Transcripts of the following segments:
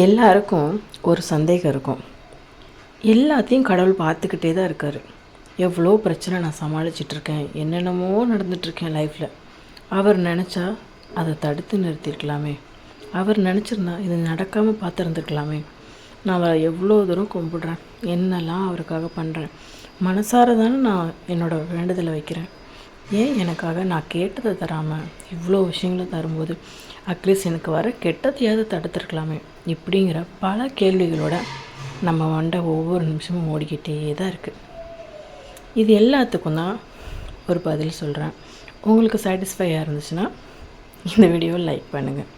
எல்லாருக்கும் ஒரு சந்தேகம் இருக்கும். எல்லாத்தையும் கடவுள் பார்த்துக்கிட்டே தான் இருக்கார். எவ்வளோ பிரச்சனை நான் சமாளிச்சிட்ருக்கேன், என்னென்னமோ நடந்துகிட்ருக்கேன் லைஃப்பில். அவர் நினச்சா அதை தடுத்து நிறுத்தியிருக்கலாமே, அவர் நினச்சிருந்தா இது நடக்காமல் பார்த்துருந்துருக்கலாமே. நான் அவரை எவ்வளோ தூரம் கும்பிடுறேன், என்னெல்லாம் அவருக்காக பண்ணுறேன். மனசார தானே நான் என்னோடய வேண்டுதலை வைக்கிறேன். ஏன் எனக்காக நான் கேட்டதை தராமல் இவ்வளோ விஷயங்களை தரும்போது அட்லீஸ்ட் எனக்கு வர கெட்டதையாவது தடுத்துருக்கலாமே இப்படிங்கிற பல கேள்விகளோட நம்ம மண்டை ஒவ்வொரு நிமிஷமும் ஓடிக்கிட்டே தான் இருக்குது. இது எல்லாத்துக்கும் தான் ஒரு பதில் சொல்கிறேன். உங்களுக்கு சாட்டிஸ்ஃபையாக இருந்துச்சுன்னா இந்த வீடியோவை லைக் பண்ணுங்கள்.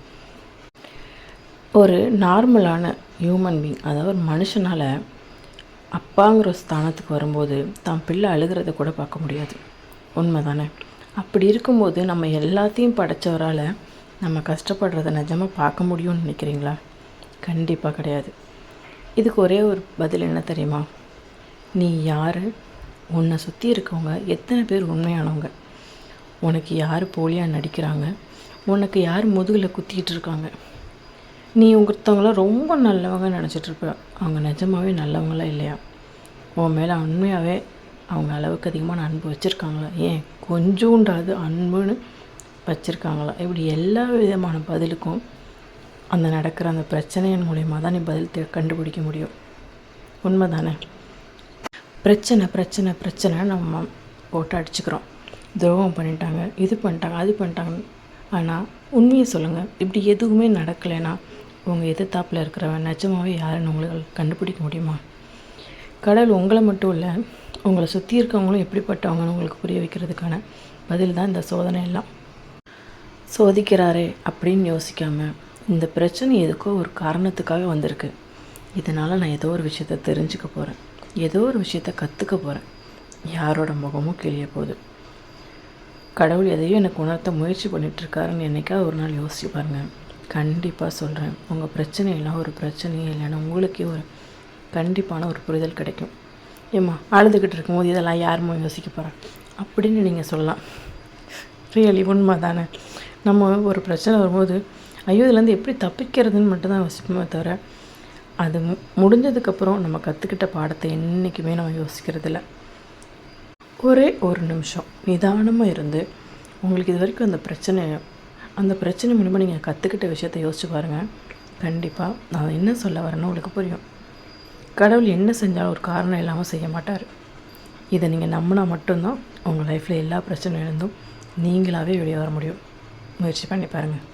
ஒரு நார்மலான ஹியூமன் பீயிங், அதாவது ஒரு மனுஷனால் அப்பாங்கிற ஸ்தானத்துக்கு வரும்போது தான் பிள்ளை அழுகிறத கூட பார்க்க முடியாது. உண்மை தானே? அப்படி இருக்கும்போது நம்ம எல்லாத்தையும் படைத்தவரால் நம்ம கஷ்டப்படுறத நிஜமாக பார்க்க முடியும்னு நினைக்கிறீங்களா? கண்டிப்பாக கிடையாது. இதுக்கு ஒரே ஒரு பதில் என்ன தெரியுமா? நீ யார், உன்னை சுற்றி இருக்கவங்க எத்தனை பேர் உண்மையானவங்க, உனக்கு யார் போலியாக நடிக்கிறாங்க, உனக்கு யார் முதுகில் குத்திக்கிட்டு இருக்காங்க. நீ ஒருத்தவங்கள ரொம்ப நல்லவங்க நினச்சிட்ருப்ப, அவங்க நிஜமாகவே நல்லவங்களாம் இல்லையா? உன் மேலே உண்மையாகவே அவங்க அளவுக்கு அதிகமான அன்பு வச்சுருக்காங்களா, ஏன் கொஞ்சோண்டாவது அன்புன்னு வச்சுருக்காங்களா? இப்படி எல்லா விதமான பதிலுக்கும் அந்த நடக்கிற அந்த பிரச்சனையின் மூலயமா தான் நீ பதில் கண்டுபிடிக்க முடியும். உண்மை தானே? பிரச்சனை பிரச்சனை பிரச்சனை நம்ம போட்டு அடிச்சுக்கிறோம். துரோகம் பண்ணிட்டாங்க, இது பண்ணிட்டாங்க, அது பண்ணிட்டாங்க. ஆனால் உண்மையை சொல்லுங்கள், இப்படி எதுவுமே நடக்கலைன்னா உங்கள் எதிர்த்தாப்பில் இருக்கிறவன் நிஜமாகவே யாருன்னு உங்களுக்கு கண்டுபிடிக்க முடியுமா? கடவுள் உங்களை மட்டும் இல்லை, உங்களை சுற்றி இருக்கவங்களும் எப்படிப்பட்டவங்கன்னு உங்களுக்கு புரிய வைக்கிறதுக்கான பதில் தான் இந்த சோதனை எல்லாம். சோதிக்கிறாரே அப்படின்னு யோசிக்காமல், இந்த பிரச்சனை எதுக்கோ ஒரு காரணத்துக்காக வந்திருக்கு, இதனால் நான் ஏதோ ஒரு விஷயத்தை தெரிஞ்சுக்க போகிறேன், ஏதோ ஒரு விஷயத்தை கற்றுக்க போகிறேன், யாரோட முகமும் கிளிய போகுது. கடவுள் எதையும் எனக்கு உணர்த்த முயற்சி பண்ணிகிட்ருக்காருன்னு என்றைக்காவது ஒரு நாள் யோசிச்சு பாருங்கள். கண்டிப்பாக சொல்கிறேன், உங்கள் பிரச்சனையெல்லாம் ஒரு பிரச்சனையே இல்லைன்னா உங்களுக்கே ஒரு கண்டிப்பான ஒரு புரிதல் கிடைக்கும். ஏம்மா அழுதுகிட்டு இருக்கும்போது இதெல்லாம் யாருமோ யோசிக்க போகிறேன் அப்படின்னு நீங்கள் சொல்லலாம். ரியலி உண்மை தானே? நம்ம ஒரு பிரச்சனை வரும்போது ஐயோ இதுலேருந்து எப்படி தப்பிக்கிறதுன்னு மட்டும்தான் யோசிப்போமே தவிர, அது முடிஞ்சதுக்கப்புறம் நம்ம கற்றுக்கிட்ட பாடத்தை என்றைக்குமே நம்ம யோசிக்கிறதில்ல. ஒரே ஒரு நிமிஷம் நிதானமாக இருந்து உங்களுக்கு இது வரைக்கும் அந்த பிரச்சனை மூலமாக நீங்கள் கற்றுக்கிட்ட விஷயத்தை யோசிச்சு பாருங்கள். கண்டிப்பாக நான் என்ன சொல்ல வரேன்னு உங்களுக்கு புரியும். கடவுள் என்ன செஞ்சாலும் ஒரு காரணம் இல்லாமல் செய்ய மாட்டார். இதை நீங்கள் நம்பினா மட்டும்தான் உங்கள் லைஃப்பில் எல்லா பிரச்சனையிலிருந்தும் நீங்களாகவே வெளியே வர முடியும். முயற்சி பண்ணி பாருங்கள்.